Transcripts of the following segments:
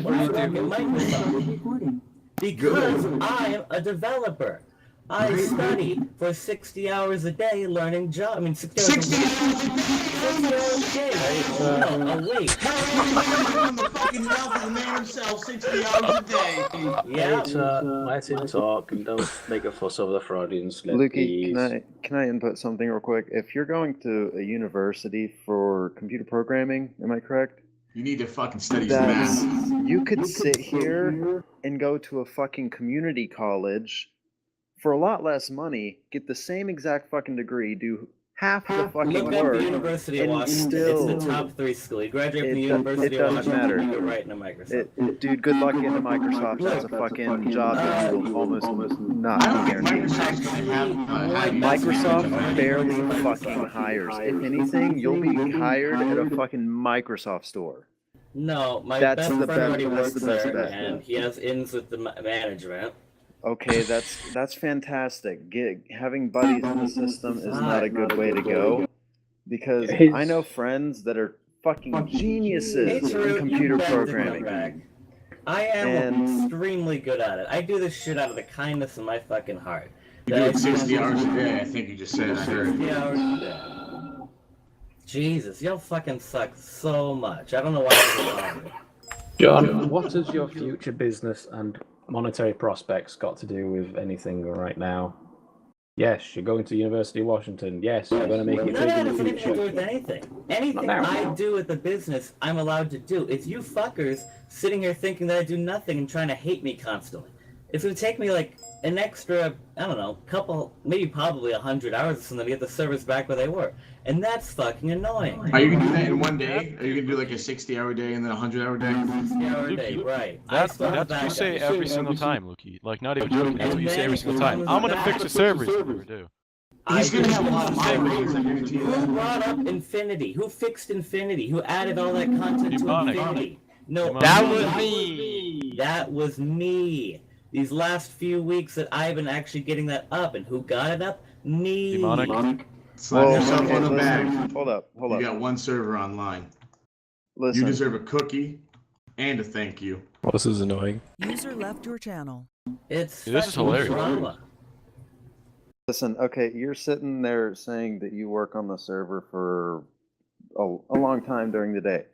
What do you do? Microsoft? Because I am a developer. I study for 60 hours a day learning Java. I mean, 60 hours a day. 60 hours a day. No, a week. On the fucking mouth of the man himself, 60 hours a day. Yeah. Let him talk and don't make a fuss over the Freudian slip. Lukey, can I input something real quick? If you're going to a university for computer programming, am I correct? You need to fucking study some math. You could sit here and go to a fucking community college for a lot less money, get the same exact fucking degree, do half the fucking Look up work, the University of and Washington. still... It's the top 3 school. You graduate from the University of Washington, you go right into Microsoft. Dude, good luck getting to Microsoft. That's a fucking job that will almost not guaranteed. Microsoft barely fucking hires. If anything, you'll be hired at a fucking Microsoft store. No, my That's best the friend already best- that's works the best there, bet. and he has ins with the management. Okay, that's fantastic. Having buddies in the system is not a good way to go, because I know friends that are fucking geniuses in computer programming. I am extremely good at it. I do this shit out of the kindness of my fucking heart. You do it 60 hours a day, I think you just said. I heard. 60 hours a day. Jesus, y'all fucking suck so much. I don't know why I'm John, what has your future business and monetary prospects got to do with anything right now? Yes, you're going to University of Washington. Yes, you're going to make it big in the anything to do future. with anything. Anything I do with the business, I'm allowed to do. It's you fuckers sitting here thinking that I do nothing and trying to hate me constantly. It's going to take me like an extra, I don't know, couple, maybe probably 100 hours or something to get the servers back where they were. And that's fucking annoying. Are you gonna do that in one day? Are you gonna do like a 60-hour day and then a 100-hour day? 60-hour day, right. That's what you say every single time, Lukey. Like, not even joking. That's what you say every single time. I'm gonna fix the servers. You never do. He's gonna have a lot of migraines, I guarantee you. Who brought up Infinity? Who fixed Infinity? Who added all that content to Infinity? No, That was me. That was me. These last few weeks that I've been actually getting that up, and who got it up? Me. Demonic. Slap yourself on the back. Hold up. You got one server online. Listen. You deserve a cookie and a thank you. Well, this is annoying. User left your channel. It's Dude, this is hilarious. drama. Listen, okay, you're sitting there saying that you work on the server for a long time during the day.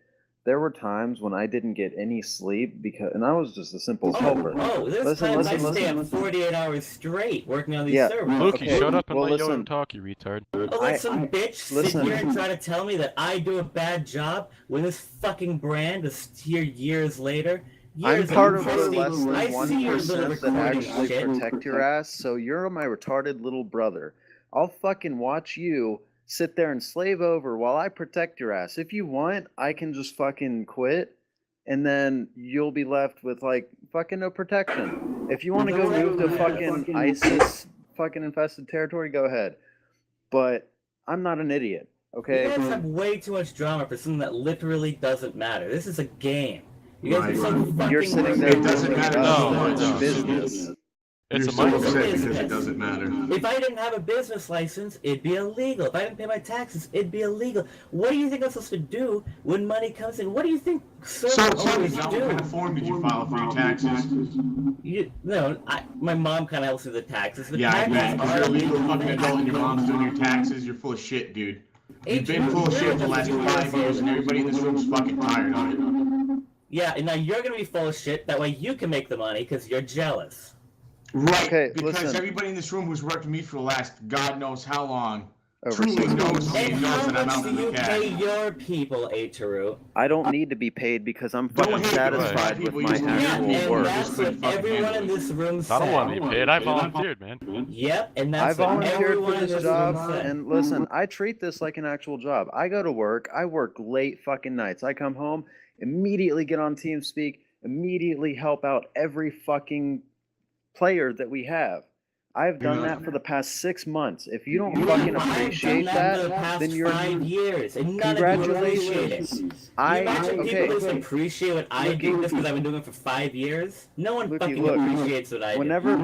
There were times when I didn't get any sleep and I was just a simple helper. There's times I stay up 48 hours straight working on these servers. Lukey, shut up and let Yoda talk, you retard. Let some bitch sit here and try to tell me that I do a bad job when this fucking brand is here years later. I'm part of the less than 1% that actually protect your ass, so you're my retarded little brother. I'll fucking watch you sit there and slave over while I protect your ass. If you want, I can just fucking quit, and then you'll be left with, like, fucking no protection. If you want to go move to fucking ISIS fucking infested territory, go ahead. But I'm not an idiot, okay? You guys have way too much drama for something that literally doesn't matter. This is a game. You guys are so fucking... You're sitting there it doesn't matter. no. Business. It's You're a so money upset because it doesn't matter. If I didn't have a business license, it'd be illegal. If I didn't pay my taxes, it'd be illegal. What do you think I'm supposed to do when money comes in? What do you think servers always do? What kind of form did you file for your taxes? My mom kind of helps with the taxes. Yeah, I bet. Because you're a legal fucking adult and your mom's doing your taxes. You're full of shit, dude. You've been full of shit for the last 5 years, and everybody in this room's fucking tired of it. Yeah, and now you're gonna be full of shit. That way you can make the money because you're jealous. Right, okay, because everybody in this room who's worked with me for the last God knows how long Over truly 6 knows And how that I'm much out do in the you cash. pay your people, Ataru? I don't need to be paid because I'm Don't fucking hate satisfied people, with my you Yeah, actual and work. that's what everyone in this room said. I don't want to be paid. I volunteered, man. Yep, and I that's what volunteered everyone for in this this job, room said. and listen, I treat this like an actual job. I go to work, I work late fucking nights. I come home, immediately get on TeamSpeak, immediately help out every fucking player that we have. I've done that for the past 6 months. If you don't fucking appreciate that, then you're 5 years, and none of you appreciate it. congratulations. Imagine people just appreciate what I do just because I've been doing it for 5 years. No one Lukey, fucking look. appreciates what I do. Whenever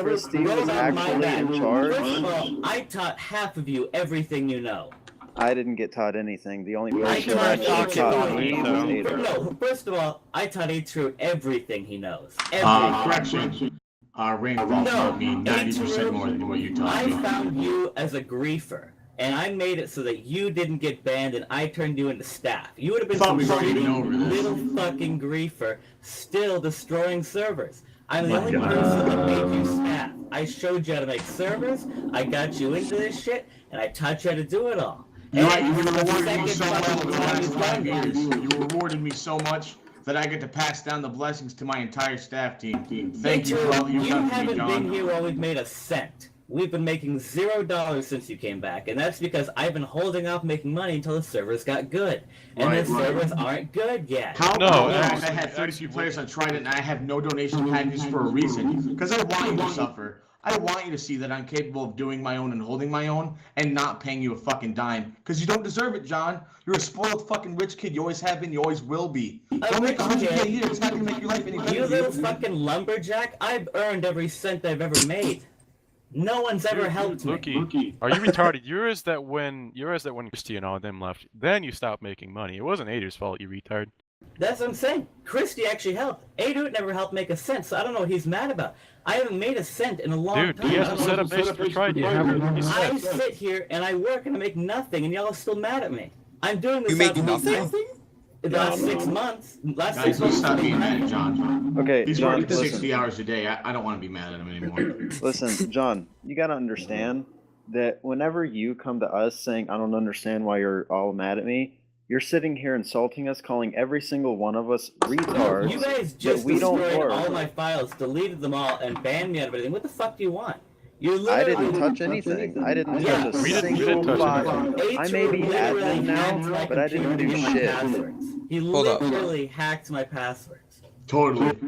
Christy was actually in charge, First of all, I taught half of you everything you know. I didn't get taught anything. The only I person who actually taught me was Ada. No, first of all, I taught Atru everything he knows. Everything. Correction. Rainfall taught me 90% more than what you taught me. I found you as a griefer, and I made it so that you didn't get banned, and I turned you into staff. You would have been some little fucking griefer, still destroying servers. I'm the only person that made you staff. I showed you how to make servers, I got you into this shit, and I taught you how to do it all. You're right, you rewarded me so well over the last 5 years. You rewarded me so much that I get to pass down the blessings to my entire staff team. Thank you for all you've done for me, You John. haven't been here while we've made a cent. We've been making $0 since you came back, and that's because I've been holding off making money until the servers got good. And the servers aren't good yet. I had 32 players on Trident, and I have no donation packages for a reason. Because I want you to suffer. I want you to see that I'm capable of doing my own and holding my own, and not paying you a fucking dime. Because you don't deserve it, John. You're a spoiled fucking rich kid. You always have been. You always will be. Don't make 100K a year. It's not going to make your life any better. You little fucking lumberjack. I've earned every cent I've ever made. No one's ever helped me. Lukey, are you retarded? Yours that when Christy and all of them left, then you stopped making money. It wasn't Ader's fault, you retard. That's what I'm saying. Christy actually helped. Ader never helped make a cent, so I don't know what he's mad about. I haven't made a cent in a long time. Dude, he hasn't set up base for Trident. I sit here and I work and I make nothing, and y'all are still mad at me. I'm doing this. You make nothing? The last 6 months. Last Guys, 6 months. stop being mad at John. Okay, He's John, working 60 listen. hours a day. I don't want to be mad at him anymore. Listen, John, you gotta understand that whenever you come to us saying, I don't understand why you're all mad at me, you're sitting here insulting us, calling every single one of us retards. You guys that just we don't destroyed work. all my files, deleted them all, and banned me out of everything. What the fuck do you want? I didn't touch anything. I didn't touch a We didn't single touch file. I may be admin now, but I didn't do shit. He Hold up. literally hacked my passwords. Totally.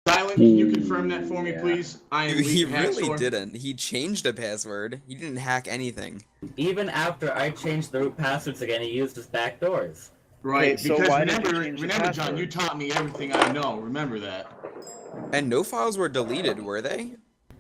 Silent, can you confirm that for me, please? I am He Leap really Hacksaw. didn't. He changed a password. He didn't hack anything. Even after I changed the root passwords again, he used his back doors. Right, Okay, so because why did you remember, change the John, password? you taught me everything I know. Remember that. And no files were deleted, were they?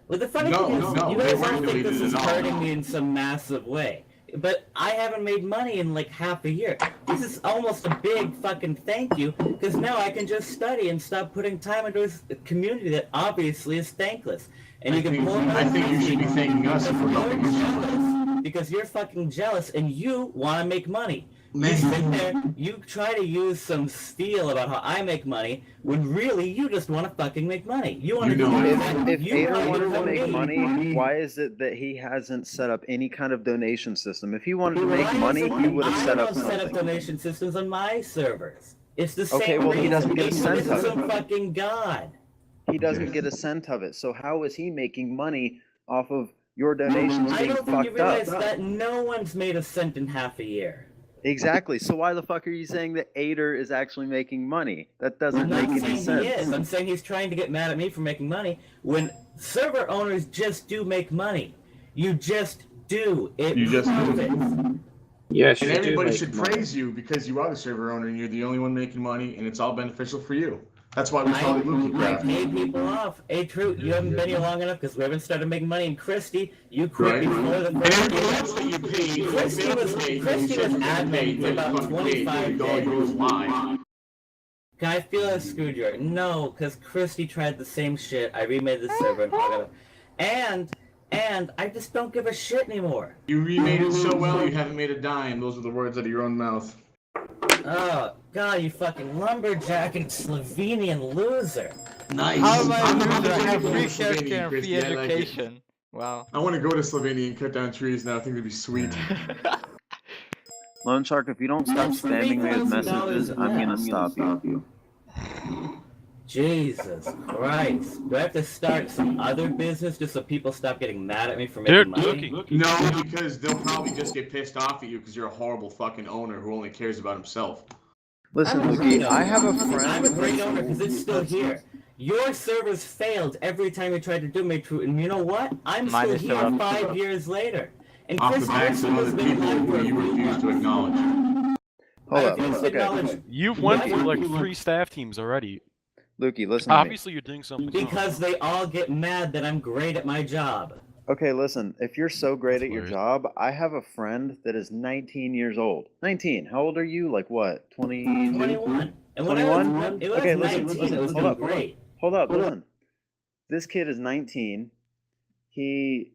Well, the funny No, thing is, no, you they guys weren't all think deleted this is at all. hurting me in some massive way. But I haven't made money in like half a year. This is almost a big fucking thank you, because now I can just study and stop putting time into a community that obviously is thankless. And you can pull I think you should be thanking us if we're helping you. because you're fucking jealous and you want to make money. You Man. sit there, you try to use some spiel about how I make money, when really you just want to fucking make money. You want to You know do it. that. If You Ader wanna wanted do to what make me. money, why is it that he hasn't set up any kind of donation system? If he wanted to Why make money, isn't he would have set up I don't set up something. donation systems on my servers. It's the same Okay, well, he reason. doesn't get a Because cent it's of it. some fucking god. He doesn't get a cent of it. So how is he making money off of your donations I being don't think you fucked up? realize that no one's made a cent in half a year. Exactly. So why the fuck are you saying that Ader is actually making money? That I'm doesn't not make any saying he is. sense. I'm saying he's trying to get mad at me for making money when server owners just do make money. You just do. You just do. do. Yes, And you do everybody make should money. praise you because you are the server owner and you're the only one making money and it's all beneficial for you. That's why we call it I LukeyCraft. pay people off. Hey, True, you haven't been here long enough because we haven't started making money. And Christy, you quit Right. before the And first everybody year. else that you paid, Christy was admin for about 25 all you do is days. lie. Can I feel a screwdriver? No, because Christy tried the same shit. I remade the server and all that. And I just don't give a shit anymore. You remade it so well you haven't made a dime. Those are the words out of your own mouth. Oh, God, you fucking lumberjack and Slovenian loser. Nice. How am I I'm a loser? I have going free to Slovenia, healthcare and free Christy, I like it. education. Wow. I want to go to Slovenia and cut down trees now. I think it'd be sweet. Lone Shark, if you don't stop That's spamming me with messages, $3,000 I'm gonna left. stop you. Jesus Christ. Do I have to start some other business just so people stop getting mad at me for making Dude, money? Lukey. No, because they'll probably just get pissed off at you because you're a horrible fucking owner who only cares about himself. Listen, I'm a Lukey, great I have a owner. I'm a friend. great owner because it's still here. Your servers failed every time you tried to do me true, and you know what? I'm Mine still is still here up. 5 years later. And Off the Chris backs of Harrison other has been people alive for who a you few refuse months. to acknowledge. Hold I up. refuse to Okay, acknowledge You've went through like Lukey. 3 staff teams already. Lukey, listen to me. Obviously, you're doing something. because they all get mad that I'm great at my job. Okay, listen, if you're so great at your Hilarious. job, I have a friend that is 19 years old. 19. How old are you? Like what? 22? 21. And when 21? I was, it was Okay, 19, listen, it was hold doing up, great. Hold up, listen. This kid is 19. He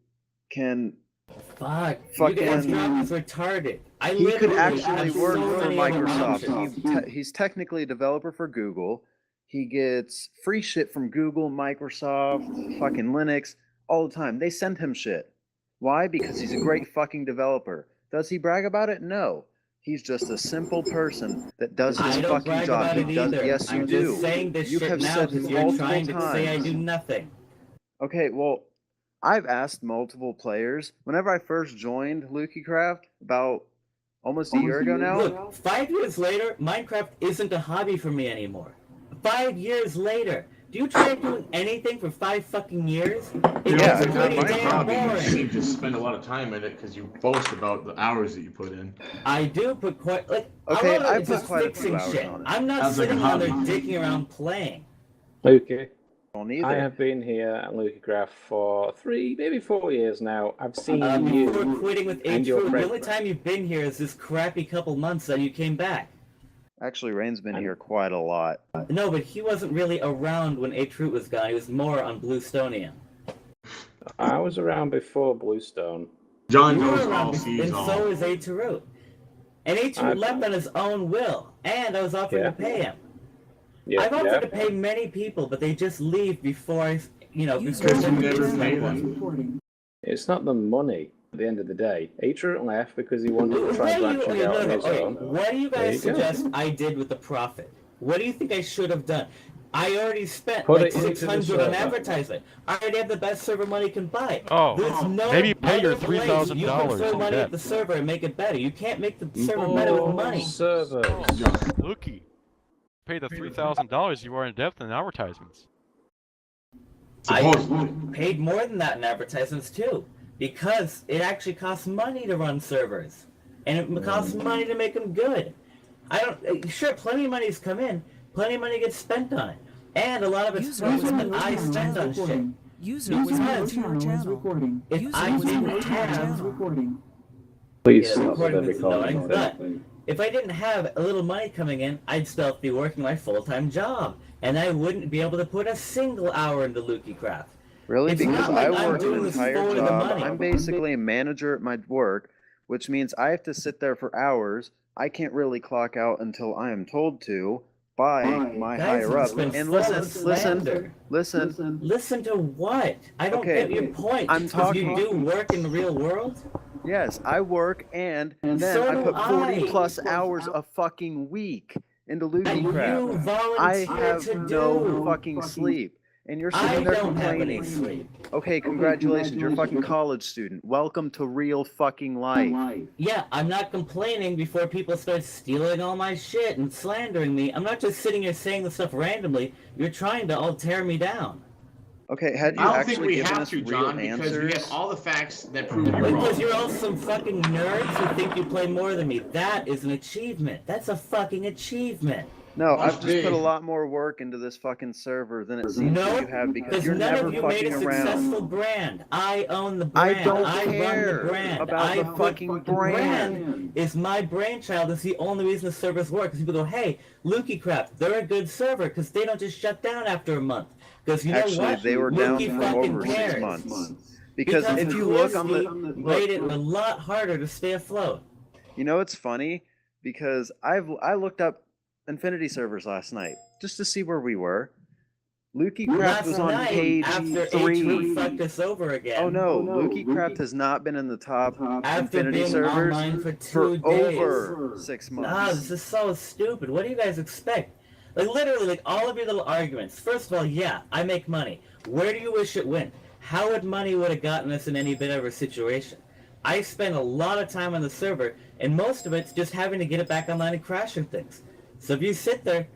can Fuck. Fucking- You guys' job is retarded. I he could literally actually have work so for many other Microsoft. options. He's technically a developer for Google. He gets free shit from Google, Microsoft, fucking Linux all the time. They send him shit. Why? Because he's a great fucking developer. Does he brag about it? No. He's just a simple person that does his I don't fucking brag job. about He it does. either. Yes, you I'm do. just saying this You shit have now said because you're multiple trying to say I do times. nothing. Okay, well, I've asked multiple players. Whenever I first joined LukeyCraft, about almost a year ago now. Look, 5 years later, Minecraft isn't a hobby for me anymore. 5 years later. Do you try doing anything for 5 fucking years? It Yeah, gets I pretty got my damn hobby. You boring. seem to spend a lot of time in it because you boast about the hours that you put in. I do put quite like Okay, a lot of I it's put just quite a few fixing hours shit. on it. I'm not Sounds like a sitting on there hobby. dicking around playing. Okay. Don't I either. have been here at LukeyCraft for 3, maybe 4 years now. I've seen Before you. quitting with and your H2, the friend. only time you've been here is this crappy couple months that you came back. Actually, Rain's been here quite a lot. No, but he wasn't really around when H-Root was gone. He was more on Bluestonian. I was around before Bluestone. John You were knows all, around, sees and all. so is H-Root. And H-Root left on his own will, and I was offering to pay him. Yeah, I've offered yeah. to pay many people, but they just leave before I, before Because you I never do pay something. them. It's not the money at the end of the day. H-Root left because he wanted to What try do you, branching out on his own. what do you There guys you go. suggest I did with the profit? What do you think I should have done? I already spent Put like it into the 600 on server. advertisement. I already have the best server money can buy. Oh, There's no maybe pay your other place $3,000 you can throw in money debt. at the server and make it better. You can't make the server better with money. Servers. Lukey, pay the $3,000 you are in debt in advertisements. I Supposedly. paid more than that in advertisements too, because it actually costs money to run servers, and it costs money to make them good. I don't. Sure, plenty of money's come in, plenty of money gets spent on it, and a lot of it's User wasted that was I spent on shit. User was moved to your channel. If User I was didn't moved to your have, channel. Please yeah, stop with recording every is annoying, comment. but if I didn't have a little money coming in, I'd still be working my full-time job, and I wouldn't be able to put a single hour into LukeyCraft. Really? It's Because not like I I'm work doing an this entire for the job. money. I'm basically a manager at my work, which means I have to sit there for hours. I can't really clock out until I am told to by my Guys, higher up. it's been And full of listen, slander. listen. Listen to what? I don't Okay, get your point. I'm Because you talking- do work in the real world? Yes, I work and then so I do put 40 I. plus hours a fucking week into That you LukeyCraft. I volunteer have to no do. fucking sleep. And you're I sitting there don't have any complaining. sleep. Okay, congratulations. You're a fucking college student. Welcome to real fucking life. Yeah, I'm not complaining before people start stealing all my shit and slandering me. I'm not just sitting here saying the stuff randomly. You're trying to all tear me down. Okay, had you I don't think actually we given have us to, real John, because we answers? have all the facts that prove you're Because wrong. you're all some fucking nerds who think you play more than me. That is an achievement. That's a fucking achievement. No, Must I've just put a be. lot more work into this fucking server than it seems No, that you have because because you're none never of you made fucking a around. successful brand. I own the I brand. don't run care the brand. about I the put- fucking brand. is my brainchild. It's the only reason the servers work. Because people go, hey, LukeyCraft, they're a good server because they don't just shut down after a month. Because you know Actually, what? they were down Lukey for fucking over cares. 6 months. Because if you look on the made it a lot harder to stay afloat. You know, it's funny because I looked up Infinity servers last night just to see where we were. LukeyCraft Last was on night, page after 3. H-Root fucked us over again. Oh no, LukeyCraft has not been in the top After Infinity being servers online for 2 for days. over 6 Ah, months. this is so stupid. What do you guys expect? Like, literally, like, all of your little arguments. First of all, yeah, I make money. Where do you wish it went? How would money would have gotten us in any bit of a situation? I spend a lot of time on the server, and most of it's just having to get it back online and crashing things. So if you sit there,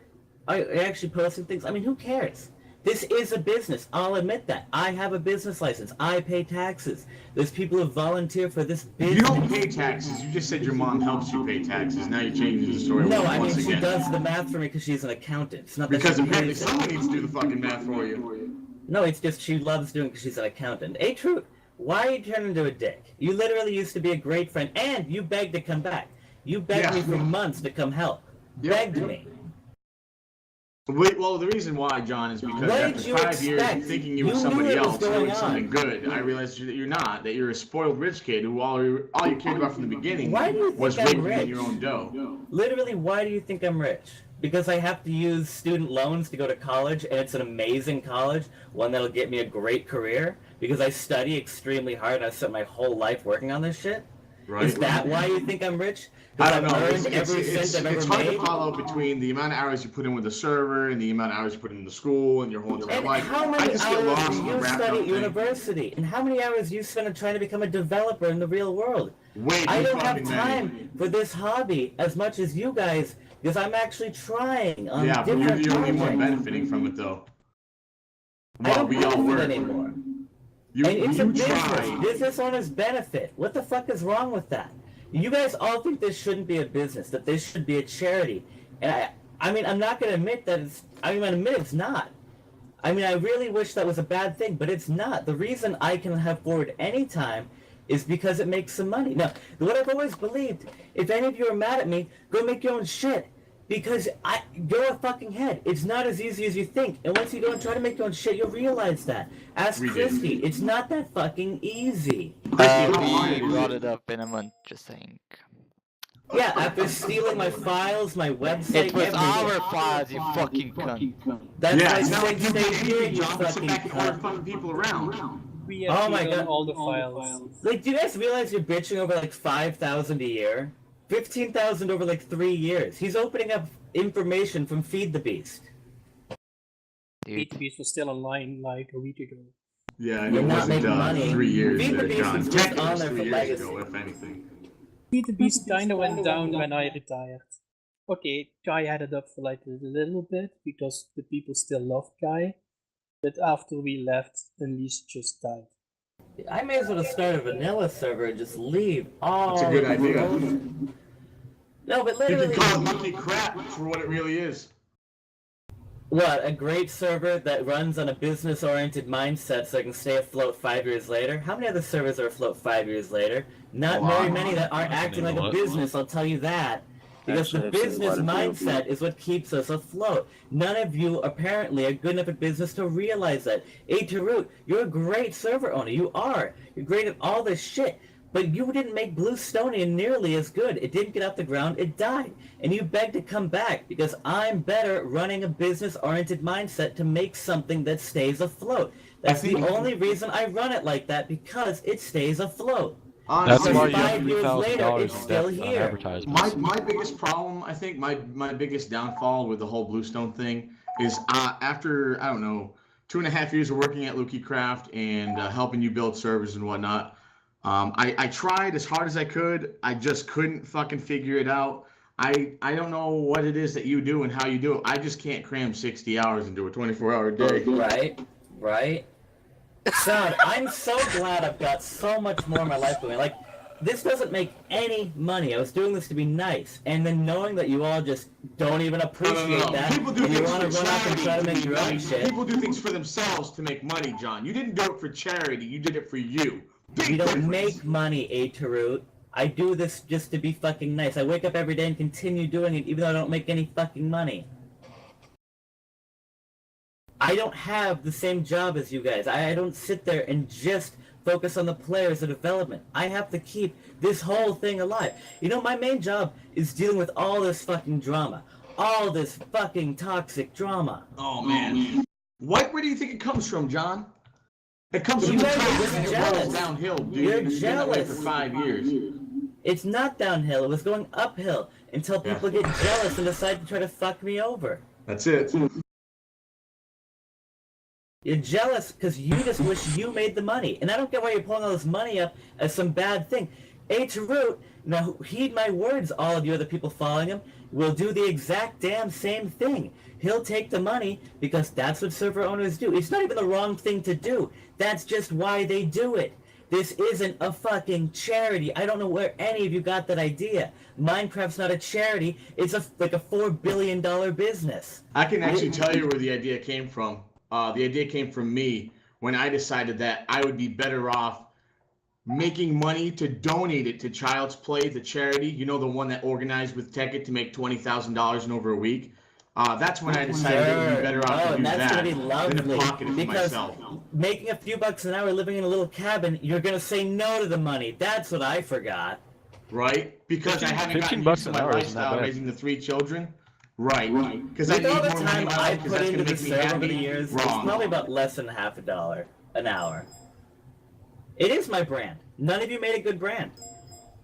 I actually posting things, I mean, who cares? This is a business. I'll admit that. I have a business license. I pay taxes. There's people who volunteer for this business. You don't pay taxes. You just said your mom helps you pay taxes. Now you're changing the story No, I mean, once she again. does the math for me because she's an accountant. It's not that Because she apparently pays it. someone needs to do the fucking math for you. No, it's just she loves doing it because she's an accountant. Hey, true. Why are you turning into a dick? You literally used to be a great friend, and you begged to come back. You begged me for months to come help. Begged me. Well, the reason why, John, is because after 5 years of thinking you were somebody else doing something good, I realized that you're not. That you're a spoiled rich kid who all you cared about from the beginning was raking in your own dough. Literally, why do you think I'm rich? Because I have to use student loans to go to college, and it's an amazing college, one that'll get me a great career, because I study extremely hard and I spent my whole life working on this shit? Right. Is that why you think I'm rich? I don't know. It's hard to follow between the amount of hours you put in with the server and the amount of hours you put in the school and your whole entire life. How many hours do you study at university? And how many hours do you spend on trying to become a developer in the real world? I don't have time for this hobby as much as you guys, because I'm actually trying on different projects. But you're the only one benefiting from it, though. Well, we all work anymore. It's a business. Business owners benefit. What the fuck is wrong with that? You guys all think this shouldn't be a business, that this should be a charity. And I mean, I'm not going to admit that I'm going to admit it's not. I mean, I really wish that was a bad thing, but it's not. The reason I can have forward any time is because it makes some money. Now, what I've always believed, if any of you are mad at me, go make your own shit. Because go a fucking head. It's not as easy as you think. And once you go and try to make your own shit, you'll realize that. Ask Christy. It's not that fucking easy. We brought it up in a month, just saying. Yeah, after stealing my files, my website, it was our files, you fucking cunt. That's why stay here, you fucking cunt. People around. Oh my god, all the files. Like, do you guys realize you're bitching over like 5,000 a year? 15,000 over like 3 years. He's opening up information from Feed the Beast. Feed the Beast was still online like a week ago. Yeah, and it wasn't 3 years Feed the Beast was just on there for 3 years legacy. ago, if anything. Feed the Beast kinda went down when I retired. Okay, Kai had it up for like a little bit because the people still loved Kai. But after we left, Unleash just died. I may as well start a vanilla server and just leave all. That's a good idea. No, but literally. You can call it LukeyCraft for what it really is. What, a great server that runs on a business-oriented mindset so I can stay afloat 5 years later? How many other servers are afloat 5 years later? Not very many that aren't acting like a business, I'll tell you that. Because the business mindset is what keeps us afloat. None of you apparently are good enough at business to realize that. Hey, Tarut, you're a great server owner. You are. You're great at all this shit. But you didn't make Bluestonian nearly as good. It didn't get off the ground. It died. And you begged to come back because I'm better at running a business-oriented mindset to make something that stays afloat. That's the only reason I run it like that, because it stays afloat. That's why you have 5 years later, $3,000 it's still in debt on here. advertisement. My biggest problem, I think, my biggest downfall with the whole Bluestone thing is after, I don't know, 2.5 years of working at LukeyCraft and helping you build servers and whatnot, I tried as hard as I could. I just couldn't fucking figure it out. I don't know what it is that you do and how you do it. I just can't cram 60 hours into a 24-hour day. Right. Son, I'm so glad I've got so much more in my life going. Like, this doesn't make any money. I was doing this to be nice. And then knowing that you all just don't even appreciate that. People do and you things want to for run up and try to make your own nice. shit. People do things for themselves to make money, John. You didn't do it for charity. You did it for you. We don't make money, Tarut. I do this just to be fucking nice. I wake up every day and continue doing it even though I don't make any fucking money. I don't have the same job as you guys. I don't sit there and just focus on the players and development. I have to keep this whole thing alive. You know, my main job is dealing with all this fucking drama. All this fucking toxic drama. Oh, man. Where do you think it comes from, John? It comes from You the guys are top just and it jealous. rolls downhill, dude. You're It's been that way jealous. for 5 years. It's not downhill. It was going uphill until people get jealous and decide to try to fuck me over. That's it. You're jealous because you just wish you made the money. And I don't get why you're pulling all this money up as some bad thing. Tarut, now heed my words, all of you other people following him, will do the exact damn same thing. He'll take the money because that's what server owners do. It's not even the wrong thing to do. That's just why they do it. This isn't a fucking charity. I don't know where any of you got that idea. Minecraft's not a charity. It's like a $4 billion business. I can actually tell you where the idea came from. The idea came from me when I decided that I would be better off making money to donate it to Child's Play, the charity, you know, the one that organized with Tekkit to make $20,000 in over a week. That's when I decided it would be better off to do that's that gonna be lovely, than to pocket it for because myself. making a few bucks an hour living in a little cabin, you're gonna say no to the money. That's what I forgot. Right? Because I haven't gotten used to my lifestyle raising the 3 children. Right. Because I need all the more money time in my I life because put that's into going to the make me server over the happy. years, it's Wrong. probably about less than half $1 an hour. It is my brand. None of you made a good brand.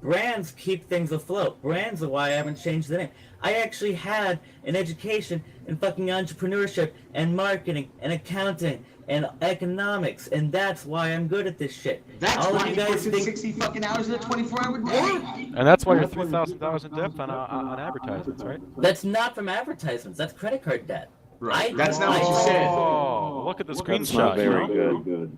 Brands keep things afloat. Brands are why I haven't changed the name. I actually had an education in fucking entrepreneurship and marketing and accounting and economics, and that's why I'm good at this shit. That's all why of you you guys put think 60 fucking hours in a 24-hour day. And that's why you're $3,000 in debt on advertisements, right? that's not from advertisements. That's credit card debt. Right. That's not what you said. Oh, look at the That's screenshot. not very you know? good.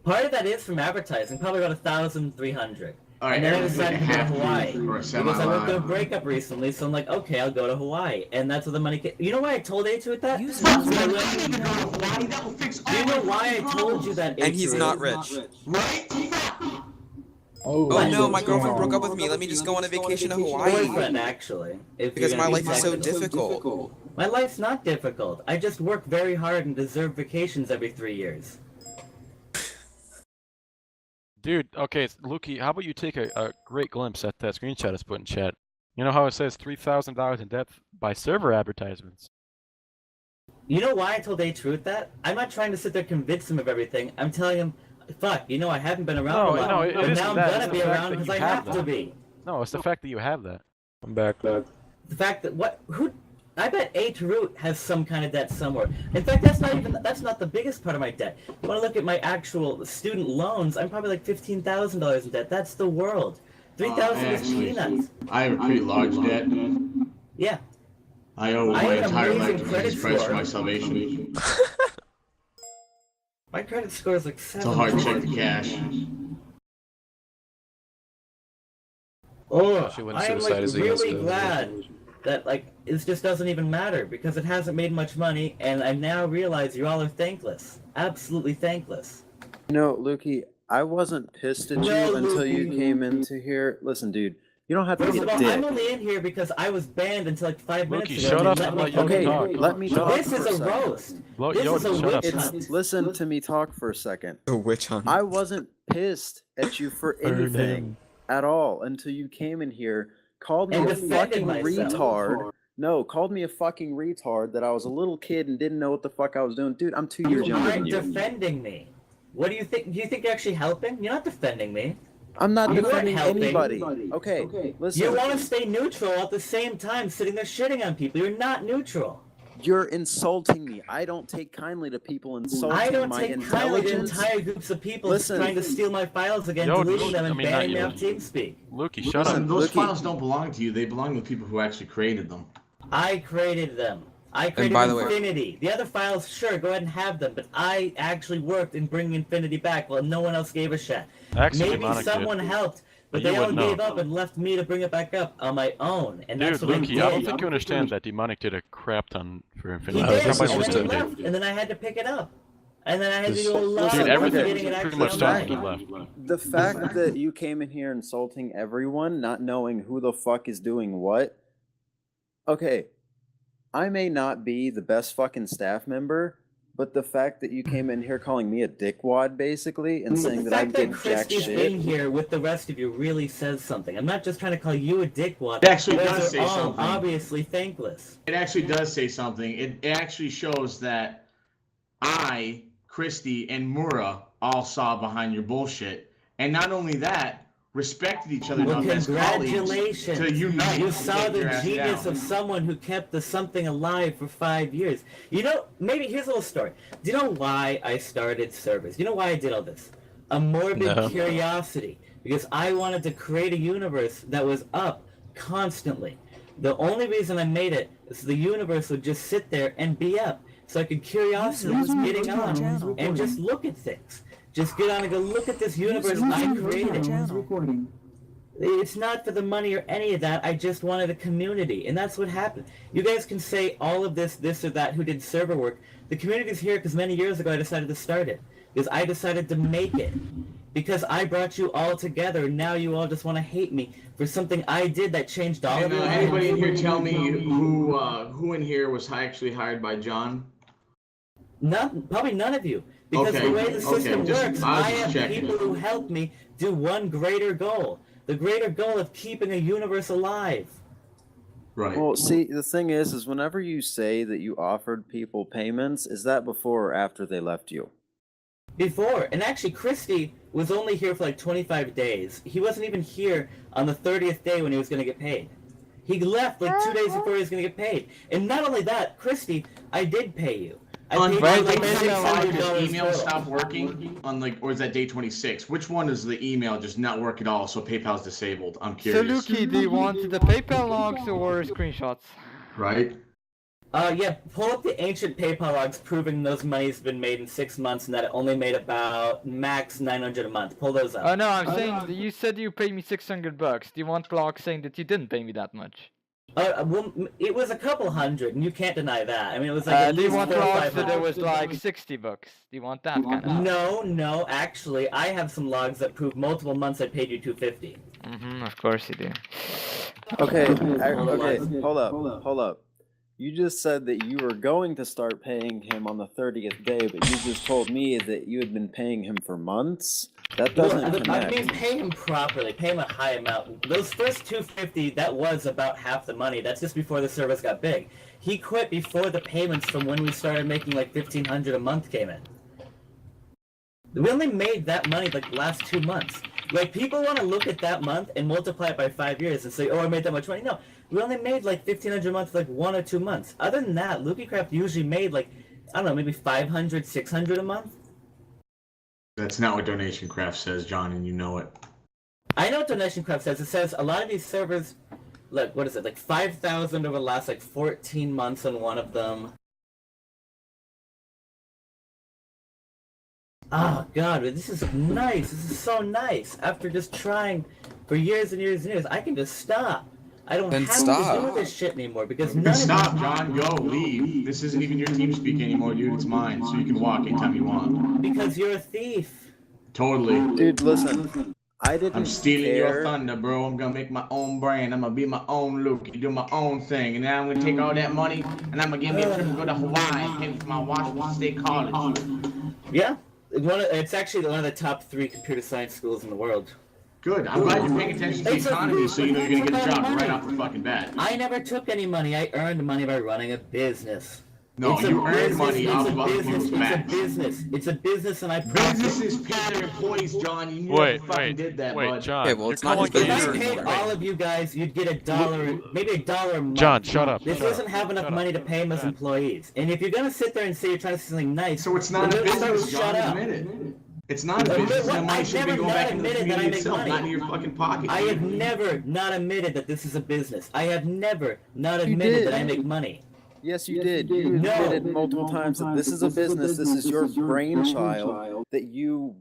Part of that is from advertising, probably about 1,300. All right, And then I everyone's like decided a to go to half Hawaii dude or a because I went through a semi-live. breakup recently, so I'm like, okay, I'll go to Hawaii, and that's where the money came. You know why I told A2 with that? User Fuck, was man, moved. I need to go to Hawaii. That will fix all Do you know my why I fucking told you that? And he's A2? not rich. Right? Oh no, my girlfriend broke up with me. Let me just go on a vacation to Hawaii. Boyfriend, actually. If Because you're my gonna be life is so technical. difficult. My life's not difficult. I just work very hard and deserve vacations every 3 years. Dude, okay, Lukey, how about you take a great glimpse at that screenshot that's put in chat? You know how it says $3,000 in debt by server advertisements? You know why I told A-Truth that? I'm not trying to sit there convince him of everything. I'm telling him, fuck, you know I haven't been around a lot. No, it but isn't now I'm that. gonna It's be the fact around that because you I have have to that. be. No, it's the fact that you have that. I'm back. The fact that I bet A-Root has some kind of debt somewhere. In fact, that's not the biggest part of my debt. You want to look at my actual student loans, I'm probably like $15,000 in debt. That's the world. 3,000 is Actually, peanuts. I have a pretty large debt. Yeah. I owe my have entire amazing life to credit Jesus Christ for score. my salvation. My credit score is like 7. It's a hard check to cash. Oh, She went I'm like suicide as against really the- glad that like it just doesn't even matter because it hasn't made much money, and I now realize you all are thankless, absolutely thankless. No, Lukey, I wasn't pissed at you No, until you Lukey. came into here. Listen, dude, you don't have to First be of a all, dick. I'm only in here because I was banned until like 5 minutes Lukey, ago. shut and up they and let let me Yoda come in. talk. Let me Shut talk up. This for is a a second. roast. Lo- This is a Yoda, shut up. witch It's hunt. listen to me talk for a second. The witch hunt. I wasn't pissed at you for anything at all until you came in here, called me And a defended fucking myself. retard. No, called me a fucking retard that I was a little kid and didn't know what the fuck I was doing. Dude, I'm 2 years You younger than aren't you. defending me. What do you think? Do you think you're actually helping? You're not defending me. I'm not You weren't defending helping. anybody. Okay, listen. You want to stay neutral at the same time sitting there shitting on people. You're not neutral. You're insulting me. I don't take kindly to people insulting I don't my take kindly to intelligence. entire groups of people Listen. trying to steal my files again, Yo, deleting them, and I mean, not banning me you. off TeamSpeak. Lukey, shut Listen, up. those Lukey. files don't belong to you. They belong to the people who actually created them. I created them. I created by the way- Infinity. The other files, sure, go ahead and have them, but I actually worked in bringing Infinity back while no one else gave a shit. Actually, Maybe Demonic someone did. helped, but But you they all wouldn't know. gave up and left me to bring it back up on my own, and Dude, that's what I Lukey, did. I don't think you understand that Demonic did a crap ton for He Infinity. did, Somebody and was then he doing left, and then I had to pick it up. And then I had to do a lot Dude, of work everything getting it pretty actually much online. started when he left. The fact that you came in here insulting everyone, not knowing who the fuck is doing what. Okay, I may not be the best fucking staff member, but the fact that you came in here calling me a dickwad basically and saying The that I fact that did jack Christy's shit. in here with the rest of you really says something. I'm not just trying to call you a dickwad. It actually You does guys say are all something. obviously thankless. It actually does say something. It actually shows that I, Christy, and Mura all saw behind your bullshit. And not only that, respected each other Well, enough as colleagues congratulations. to unite. You and saw take your the ass genius down. of someone who kept the something alive for 5 years. You know, maybe here's a little story. Do you know why I started servers? Do you know why I did all this? A morbid No. curiosity. Because I wanted to create a universe that was up constantly. The only reason I made it is the universe would just sit there and be up. So I could curiosity User was getting moved to your on channel. and just look at things. Just get on and go look at this universe I created. It's not for the money or any of that. I just wanted a community, and that's what happened. You guys can say all of this or that, who did server work. The community's here because many years ago I decided to start it. Because I decided to make it. because I brought you all together. Now you all just want to hate me for something I did that changed all of your lives. Anybody in here tell me who in here was actually hired by John? Probably none of you. Because the way the system works, I have people who help me do one greater goal. The greater goal of keeping a universe alive. Right. Well, see, the thing is whenever you say that you offered people payments, is that before or after they left you? Before. And actually, Christy was only here for like 25 days. He wasn't even here on the 30th day when he was going to get paid. He left like 2 days before he was going to get paid. And not only that, Christy, I did pay you. On this email stopped working on or is that day 26? Which one does the email just not work at all? So PayPal's disabled. I'm curious. So Lukey, do you want the PayPal logs or screenshots? Right. Yeah. Pull up the ancient PayPal logs proving those money's been made in 6 months and that it only made about max 900 a month. Pull those up. Oh no, I'm saying you said you paid me $600. Do you want logs saying that you didn't pay me that much? Well, it was a couple hundred, and you can't deny that. I mean, it was like at do you least want 400 or logs 500. that it was like $60? Do you want that kind of? No. Actually, I have some logs that prove multiple months I paid you $250. Of course you do. Okay, hold up. You just said that you were going to start paying him on the 30th day, but you just told me that you had been paying him for months? That doesn't connect. I mean, pay him properly. Pay him a high amount. Those first $250, that was about half the money. That's just before the service got big. He quit before the payments from when we started making like $1,500 a month came in. We only made that money like the last 2 months. Like, people want to look at that month and multiply it by 5 years and say, oh, I made that much money. No, we only made like $1,500 a month for like 1 or 2 months. Other than that, LukeyCraft usually made like, I don't know, maybe $500, $600 a month. That's not what Donation Craft says, John, and you know it. I know what Donation Craft says. It says a lot of these servers, look, what is it, like 5,000 over the last like 14 months on one of them. Oh god, this is nice. This is so nice. After just trying for years and years and years, I can just stop. I don't have to do this shit anymore because none of Stop, John. Go, leave. This isn't even your TeamSpeak anymore, dude. It's mine, so you can walk anytime you want. Because you're a thief. Totally. Dude, listen. I'm stealing your thunder, bro. I'm gonna make my own brand. I'm gonna be my own Lukey, do my own thing, and then I'm gonna take all that money and I'm gonna give me a trip and go to Hawaii and pay for my Washington State College. Yeah, it's actually one of the top 3 computer science schools in the world. Good. I'm glad you're paying attention to the economy, so you know you're gonna get a job right off the fucking bat. I never took any money. I earned money by running a business. No, you earned money off of other people's backs. It's a business, and I businesses pay their employees, John. You never fucking did that, bud. John. Okay, well, it's not his business. If I paid all of you guys, you'd get $1, maybe $1 a month. John, shut up. This doesn't have enough money to pay him as employees. And if you're gonna sit there and say you're trying to say something nice, so it's not a business, John. Shut up. Admit it. It's not a business. The money should be going back into the community itself, not in your fucking pocket. I have never not admitted that this is a business. I have never not admitted that I make money. Yes, you did. You admitted multiple times that this is a business. This is your brainchild. That you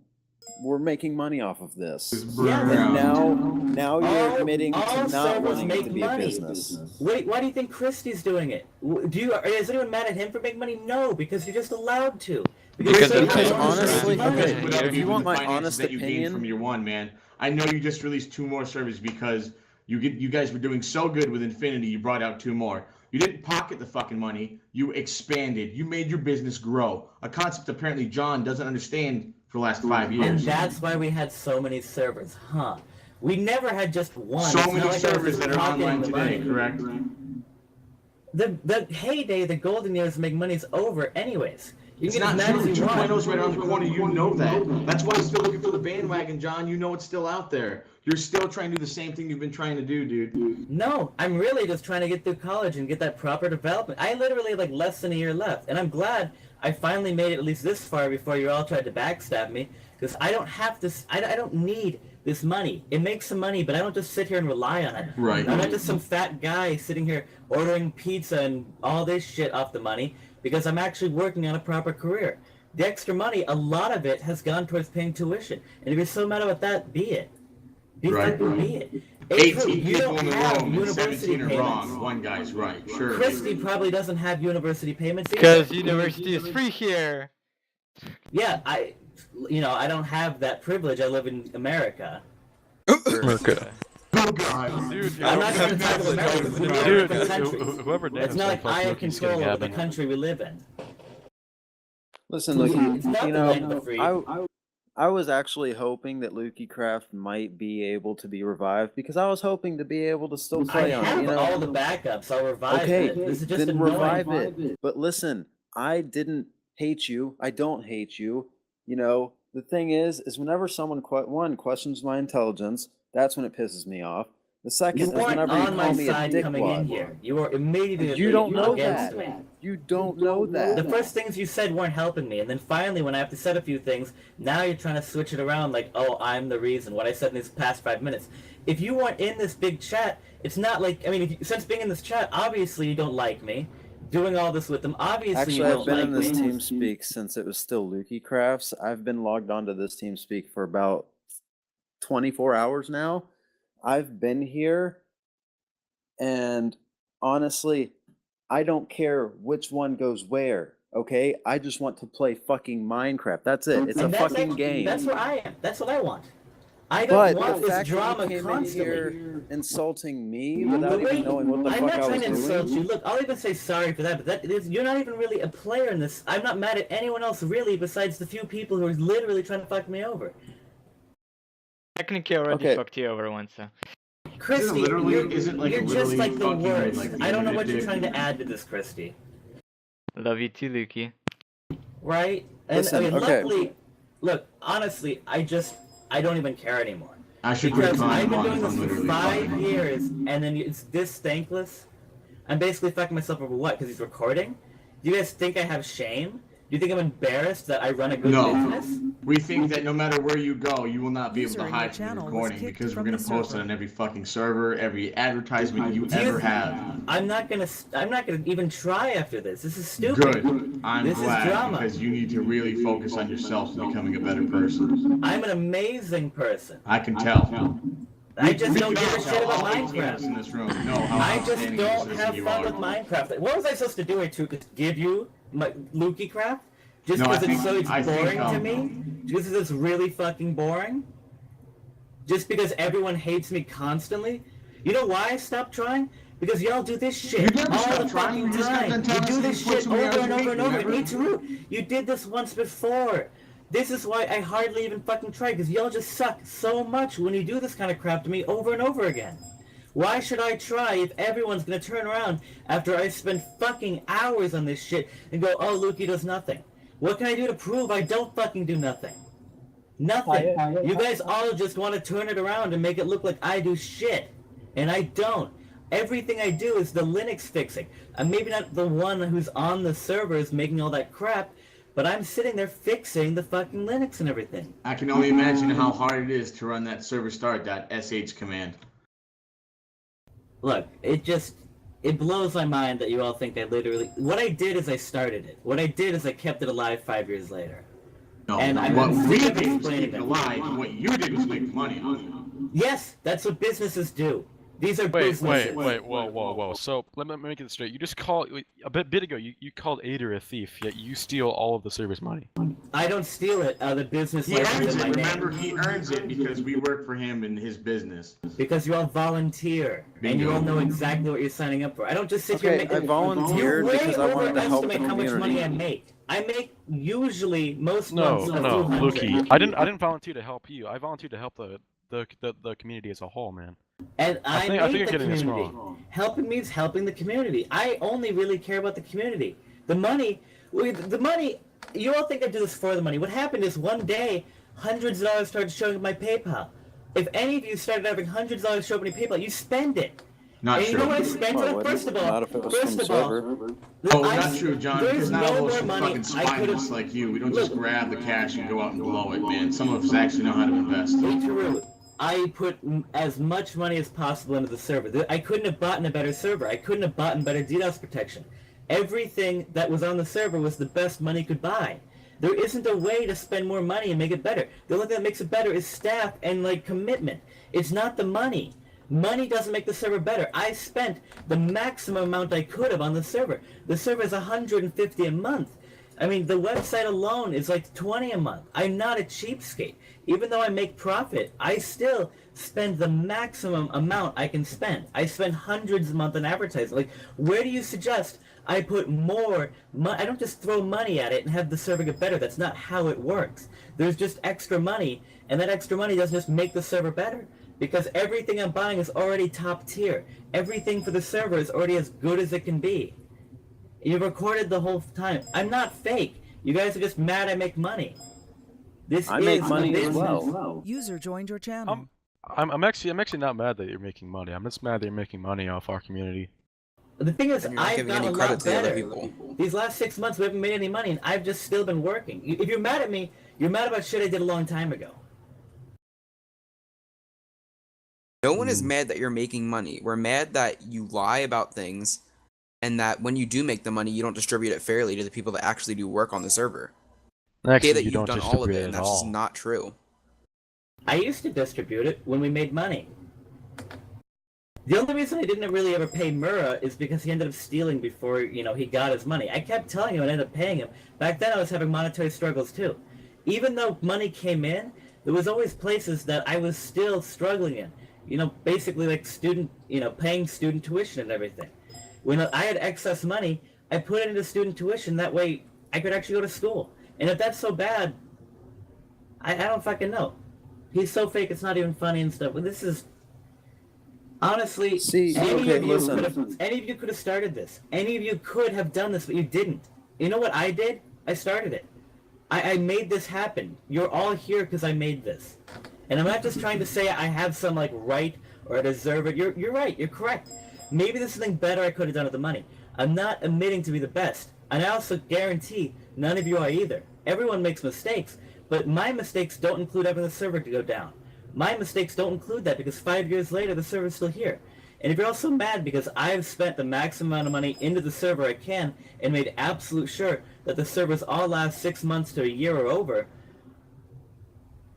were making money off of this. And now you're admitting to not wanting it to be a business. Wait, why do you think Christie's doing it? Is anyone mad at him for making money? No, because you're just allowed to. Because honestly, okay, if you want my honest opinion from year one, man, I know you just released 2 more servers because you guys were doing so good with Infinity, you brought out 2 more. You didn't pocket the fucking money. You expanded. You made your business grow. A concept apparently John doesn't understand for the last 5 years. And that's why we had so many servers, huh? We never had just one. So many servers that are online today, correct? The heyday, the golden years make money's over anyways. It's not true. 2.0's right around the corner. You know that. That's why I'm still looking for the bandwagon, John. You know it's still out there. You're still trying to do the same thing you've been trying to do, dude. No, I'm really just trying to get through college and get that proper development. I literally have like less than a year left, and I'm glad I finally made it at least this far before you all tried to backstab me, because I don't have this. I don't need this money. It makes some money, but I don't just sit here and rely on it. Right. I'm not just some fat guy sitting here ordering pizza and all this shit off the money, because I'm actually working on a proper career. The extra money, a lot of it has gone towards paying tuition. And if you're so mad about that, be it. Be it. 18 people in the room and 17 are wrong. One guy's right, sure. Christy probably doesn't have university payments either. Because university is free here. Yeah, I don't have that privilege. I live in America. America. Oh god, Dude, I'm not trying to talk about America. It's an dude, American country. whoever named It's not like I have Loki's control getting over the admin. country we live in. Listen, Luke, It's not you the land of the know, free. I was actually hoping that LukeyCraft might be able to be revived because I was hoping to be able to still I play on it. have You know, all the backups. I'll revive okay, it. This is just then annoying. revive it. But listen, I didn't hate you. I don't hate you. You know, the thing is whenever someone questions my intelligence, that's when it pisses me off. The second You is weren't whenever you on my call me a side coming in dickwad. here. You were immediately You don't know against that. me. You don't know that. The first things you said weren't helping me, and then finally, when I have to set a few things, now you're trying to switch it around like, oh, I'm the reason. What I said in these past 5 minutes. If you weren't in this big chat, it's not like, I mean, since being in this chat, obviously you don't like me. Doing all this with them, obviously Actually, you I've don't been like in this me. TeamSpeak since it was still LukeyCrafts. I've been logged onto this TeamSpeak for about 24 hours now. I've been here, and honestly, I don't care which one goes where, okay? I just want to play fucking Minecraft. That's it. It's And a that's fucking game. That's where I am. That's what I want. I But don't want the this fact that drama you came in constantly. here insulting me without even knowing what the I'm fuck not I was trying to insult doing. you. Look, I'll even say sorry for that, but you're not even really a player in this. I'm not mad at anyone else really besides the few people who are literally trying to fuck me over. Technically, I already Okay. fucked you over once. Christy, literally- is it like you're just literally like the fucking worst. like the I don't know what you're internet trying to add to this, Christy. Love you too, Lukey. Right? And Listen, I mean, okay. luckily, look, honestly, I don't even care anymore. I should put a Because I've been doing comment on this for literally 5 fucking- years, and then it's this thankless. I'm basically fucking myself over what? Because he's recording? Do you guys think I have shame? Do you think I'm embarrassed that I run a good No. business? We think that no matter where you go, you will not be able User to in your hide from the channel was recording kicked because we're from gonna the post it server. on every fucking server, every advertisement you Do you ever think- have. I'm not gonna even try after this. This is stupid. Good. I'm This is glad drama. because you need to really focus on yourself and becoming a better person. I'm an amazing person. I can tell. I just We don't can give a all shit tell. about All 8 gamers in Minecraft. this room know how I just outstanding don't of a have citizen you fun are. with Minecraft. What was I supposed to do here to give you my LukeyCraft? Just No, I because it's think- so I think, boring to me? Just because it's really fucking boring? Just because everyone hates me constantly? You know why I stopped trying? Because y'all do this shit You never all stopped the trying, fucking you just kept time. on You telling us do that this you put shit so many over hours and a over week, and over. remember? Me too. You did this once before. This is why I hardly even fucking try, because y'all just suck so much when you do this kind of crap to me over and over again. Why should I try if everyone's gonna turn around after I spend fucking hours on this shit and go, oh, Lukey does nothing? What can I do to prove I don't fucking do nothing? Nothing. You guys all just want to turn it around and make it look like I do shit. And I don't. Everything I do is the Linux fixing. I'm maybe not the one who's on the servers making all that crap, but I'm sitting there fixing the fucking Linux and everything. I can only imagine how hard it is to run that server start.sh command. Look, it blows my mind that you all think I literally... What I did is I started it. What I did is I kept it alive 5 years later. No, And I'm what we sick of did was explaining keep it that. alive, and what you did was make money on Yes, that's what businesses do. These are Wait, businesses. whoa. So let me make it straight. You just called a bit ago. You called Ader a thief, yet you steal all of the server's money. I don't steal it. The business it. He license earns in it, my remember? name. He earns it because we work for him in his business. Because you all volunteer, and you Bingo. all know exactly what you're signing up for. I don't just sit here Okay, and I volunteered you way because I wanted to help the overestimate how much money I community. make. I make usually most No, months a few no, hundred. Lukey. I didn't volunteer to help you. I volunteered to help the community as a whole, man. And I think make you're the getting this community. wrong. Helping means helping the community. I only really care about the community. The money, you all think I do this for the money. What happened is one day, hundreds of dollars started showing up my PayPal. If any of you started having hundreds of dollars show up in your PayPal, you spend it. Not And true. you know what I spent Well, it on? wouldn't- First of all, not if it was from server. Oh, not true, John, there's because not no all of us more are money fucking I could've- spineless like you. We don't just grab the cash and go out and blow it, man. Some of us actually know how to invest. True. I put as much money as possible into the server. I couldn't have bought a better server. I couldn't have bought better DDoS protection. Everything that was on the server was the best money could buy. There isn't a way to spend more money and make it better. The only thing that makes it better is staff and commitment. It's not the money. Money doesn't make the server better. I spent the maximum amount I could have on the server. The server is $150 a month. I mean, the website alone is like $20 a month. I'm not a cheapskate. Even though I make profit, I still spend the maximum amount I can spend. I spend hundreds a month on advertising. Like, where do you suggest I put more money? I don't just throw money at it and have the server get better. That's not how it works. There's just extra money, and that extra money doesn't just make the server better. Because everything I'm buying is already top tier. Everything for the server is already as good as it can be. You recorded the whole time. I'm not fake. You guys are just mad I make money. I make money as well. User joined your channel. I'm actually not mad that you're making money. I'm just mad that you're making money off our community. The thing is, And you're not I've giving gotten any a credit lot to the other better. people. These last 6 months, we haven't made any money, and I've just still been working. If you're mad at me, you're mad about shit I did a long time ago. No one is mad that you're making money. We're mad that you lie about things, and that when you do make the money, you don't distribute it fairly to the people that actually do work on the server. Actually, Okay, that you you've don't done all of distribute it, it and at that's just all. not true. I used to distribute it when we made money. The only reason I didn't really ever pay Murrah is because he ended up stealing before, he got his money. I kept telling him and ended up paying him. Back then I was having monetary struggles too. Even though money came in, there was always places that I was still struggling in. Basically like paying student tuition and everything. When I had excess money, I put it into student tuition. That way I could actually go to school. And if that's so bad, I don't fucking know. He's so fake it's not even funny and stuff. But this is... Honestly, any of you could have started this. Any of you could have done this, but you didn't. You know what I did? I started it. I made this happen. You're all here because I made this. And I'm not just trying to say I have some, right or I deserve it. You're right. You're correct. Maybe there's something better I could have done with the money. I'm not admitting to be the best. And I also guarantee none of you are either. Everyone makes mistakes, but my mistakes don't include having the server to go down. My mistakes don't include that because 5 years later the server's still here. And if you're also mad because I've spent the maximum amount of money into the server I can and made absolute sure that the servers all last 6 months to a year or over,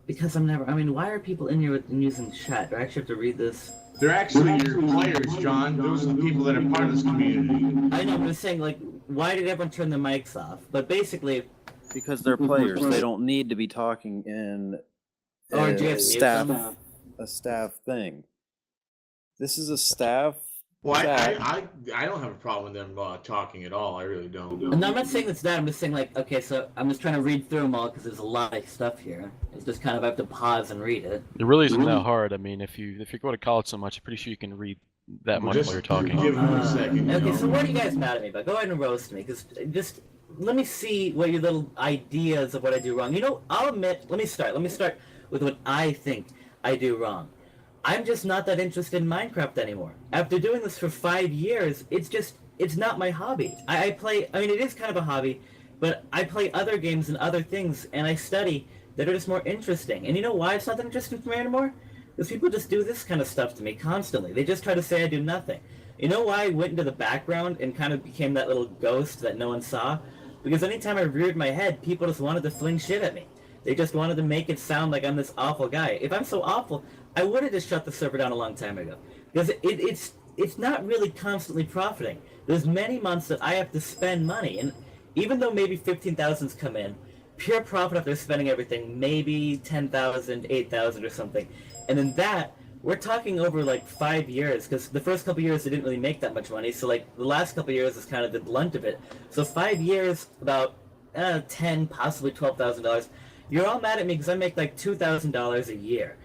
because why are people in here using chat? Do I actually have to read this? They're actually your players, John. Those are the people that are part of this community. I know, I'm just saying, why did everyone turn their mics off? But basically... Because they're players. They don't need to be talking in a staff thing. This is a staff. Well, I don't have a problem with them talking at all. I really don't. No, I'm not saying it's that. I'm just saying, okay, so I'm just trying to read through them all because there's a lot of stuff here. It's just kind of, I have to pause and read it. It really isn't that hard. I mean, if you go to college so much, I'm pretty sure you can read that much while you're talking. Give them a second. Okay, so what are you guys mad at me about? Go ahead and roast me, because just let me see what your little ideas of what I do wrong. I'll admit, let me start with what I think I do wrong. I'm just not that interested in Minecraft anymore. After doing this for 5 years, it's not my hobby. It is kind of a hobby, but I play other games and other things, and I study that are just more interesting. And you know why it's not that interesting for me anymore? Because people just do this kind of stuff to me constantly. They just try to say I do nothing. You know why I went into the background and kind of became that little ghost that no one saw? Because anytime I reared my head, people just wanted to fling shit at me. They just wanted to make it sound like I'm this awful guy. If I'm so awful, I would have just shut the server down a long time ago. Because it's not really constantly profiting. There's many months that I have to spend money, and even though maybe 15,000's come in, pure profit after spending everything, maybe 10,000, 8,000 or something. And then that, we're talking over 5 years, because the first couple years I didn't really make that much money, so the last couple years is kind of the blunt of it. So 5 years, about $10,000, possibly $12,000. You're all mad at me because I make $2,000 a year.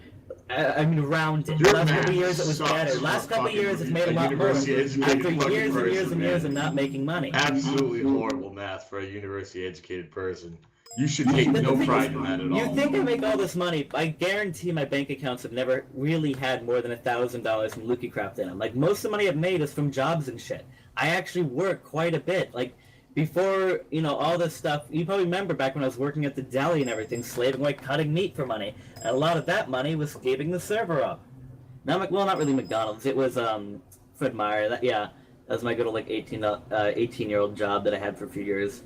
Rounded. Last couple years it was better. Last couple years it's made a lot more. After years and years and years of not making money. Absolutely horrible math for a university-educated person. You should take no pride in that at all. You think I make all this money? I guarantee my bank accounts have never really had more than $1,000 from LukeyCraft in them. Most of the money I've made is from jobs and shit. I actually work quite a bit. Before, all this stuff, you probably remember back when I was working at the deli and everything, slaving away cutting meat for money. And a lot of that money was keeping the server up. Not really McDonald's. It was Fred Meyer. That was my good old 18-year-old job that I had for a few years.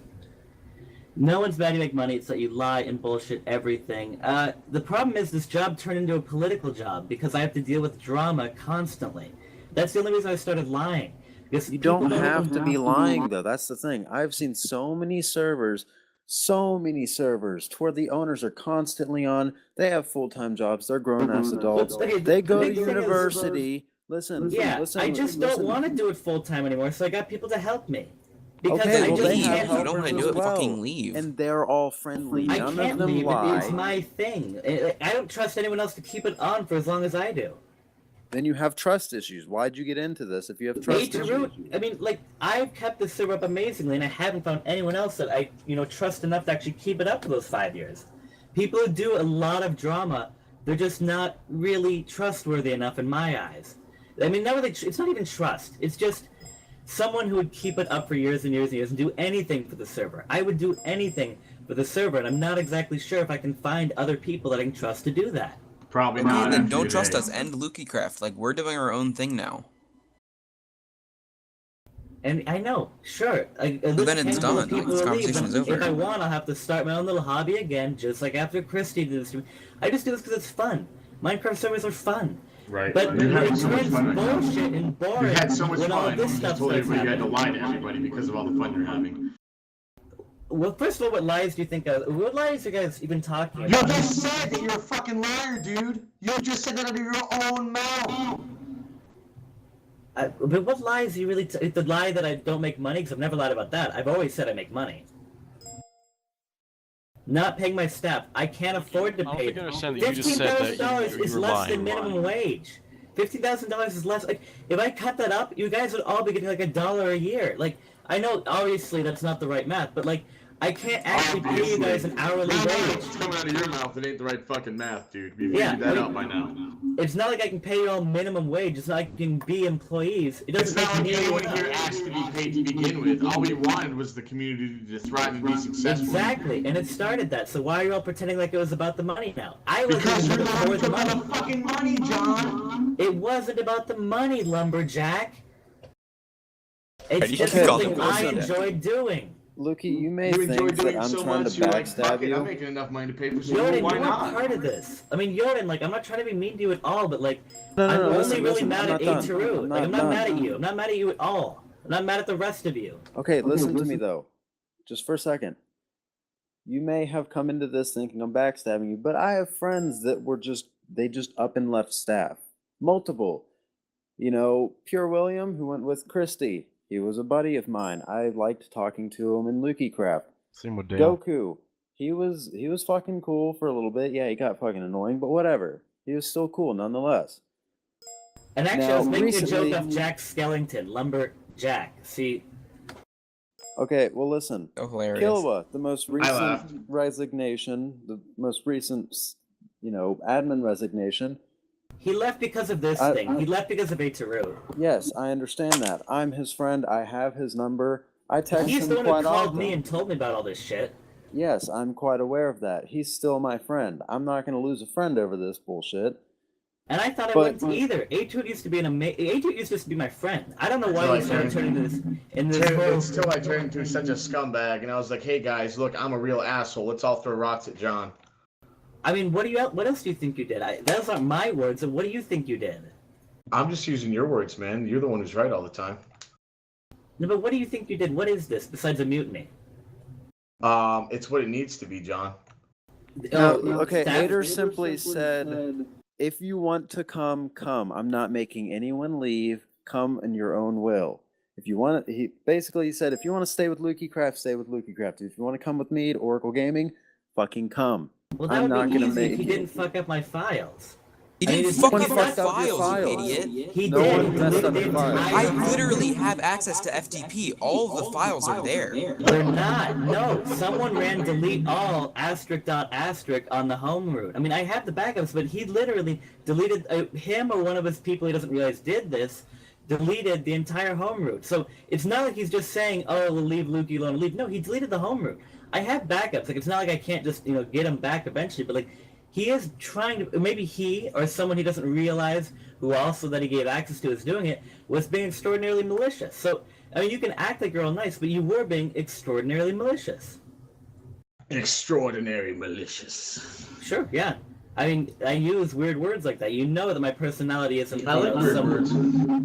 No one's bad to make money. It's that you lie and bullshit everything. The problem is this job turned into a political job because I have to deal with drama constantly. That's the only reason I started lying. You don't have to be lying, though. That's the thing. I've seen so many servers to where the owners are constantly on. They have full-time jobs. They're grown-ass adults. They go to university. Listen, I just don't want to do it full-time anymore, so I got people to help me. Because Okay, I well, just they have can't. If you don't want to do helpers it, as well. fucking leave. And they're all friendly. I None can't of them leave. lie. It's my thing. I don't trust anyone else to keep it on for as long as I do. Then you have trust issues. Why'd you get into this if you have trust issues? I mean, like, I've kept the server up amazingly, and I haven't found anyone else that I, trust enough to actually keep it up for those 5 years. People who do a lot of drama, they're just not really trustworthy enough in my eyes. I mean, it's not even trust. It's just someone who would keep it up for years and years and years and do anything for the server. I would do anything for the server, and I'm not exactly sure if I can find other people that I can trust to do that. Probably Okay, not. then don't trust us. End LukeyCraft. Like, we're doing our own thing now. And I know, sure. Then it's done. Like, this conversation is over. If I want, I'll have to start my own little hobby again, just like after Christy did this to me. I just do this because it's fun. Minecraft servers are fun. Right. But You're it having so much turns fun right now. bullshit and boring. You had so much when all fun. this You stuff just told starts everybody you had to happening. lie to everybody because of all the fun you're having. Well, first of all, what lies do you think? What lies are you guys even talking You about? just said that you're a fucking liar, dude. You just said that out of your own mouth. But what lies do you really? The lie that I don't make money, because I've never lied about that. I've always said I make money. Not paying my staff. I can't afford to I don't pay. think you understand that you just said that $15,000 you is were less lying, than minimum wage. $15,000 is less. Like, if I cut that up, you guys would all be getting like $1 a year. Like, I know obviously that's not the right math, but like, I can't actually pay you guys an hourly wage. It's coming out of your mouth. It ain't the right fucking math, dude. We Yeah, figured that out by now. It's not like I can pay you all minimum wage. It's not like you can be employees. It It's doesn't not make like me anyone enough. here asked to be paid to begin with. All we wanted was the community to thrive and be successful. Exactly, and it started that. So why are you all pretending like it was about the money now? I wasn't Because you're even not for the about money. the fucking money, John. It wasn't about the money, lumberjack. It's you just just called something it I bullshit. enjoy doing. Lukey, you may You enjoy think that doing I'm so trying much, to you're like, fuck backstab it, I'm you. making enough money to pay for some. Jordan, Why you not? weren't part of this. I mean, Jordan, like, I'm not trying to be mean to you at all, but like, No, I'm only listen, really listen, mad I'm at not done. Ataru. Like, I'm not done. mad at you. I'm not mad at you at all. I'm not mad at the rest of you. Okay, listen to me though, just for a second. You may have come into this thinking I'm backstabbing you, but I have friends that were just up and left staff. Multiple. Pure William, who went with Christy. He was a buddy of mine. I liked talking to him in LukeyCraft. Same with Dale. Goku. He was fucking cool for a little bit. Yeah, he got fucking annoying, but whatever. He was still cool nonetheless. And actually, Now, I was making a recently- joke of Jack Skellington, Lumberjack. See, Okay, well listen. So hilarious. Killua, the most laughed. recent resignation, the most recent, admin resignation. he left because of this thing. He left because of Ataru. Yes, I understand that. I'm his friend. I have his number. I text He's him the one who quite called often. me and told me about all this shit. Yes, I'm quite aware of that. He's still my friend. I'm not going to lose a friend over this bullshit. And I thought I But- wouldn't either. A2 used to be A2 used to be my friend. I don't know why he started turning this whole... Until I turned into such a scumbag, and I was like, "Hey guys, look, I'm a real asshole. Let's all throw rocks at John." I mean, what else do you think you did? Those aren't my words. So what do you think you did? I'm just using your words, man. You're the one who's right all the time. No, but what do you think you did? What is this besides a mutiny? It's what it needs to be, John. Okay, staff- Ader simply said, if you want to come, come. I'm not making anyone leave. Come in your own will. If you want, he basically said, if you want to stay with LukeyCraft, stay with LukeyCraft. If you want to come with me to Oracle Gaming, fucking come. Well, that I'm would not be gonna easy if make he you. didn't fuck up my files. He I mean, didn't it's fuck fucking up your fucked up your files, you files. idiot. He No did. one He messed did up the your files. entire- I literally have access to FTP. All of the files are there. They're not. No, someone ran delete all asterisk dot asterisk on the home route. I mean, I have the backups, but he literally deleted him or one of his people he doesn't realize did this. Deleted the entire home route. So it's not like he's just saying, "Oh, we'll leave Lukey alone." Leave. No, he deleted the home route. I have backups. Like, it's not like I can't just get him back eventually. But like, he is trying to. Maybe he or someone he doesn't realize who also that he gave access to is doing it was being extraordinarily malicious. So I mean, you can act like you're all nice, but you were being extraordinarily malicious. Extraordinary malicious. Sure. Yeah. I mean, I use weird words like that. You know that my personality isn't. I like weird words.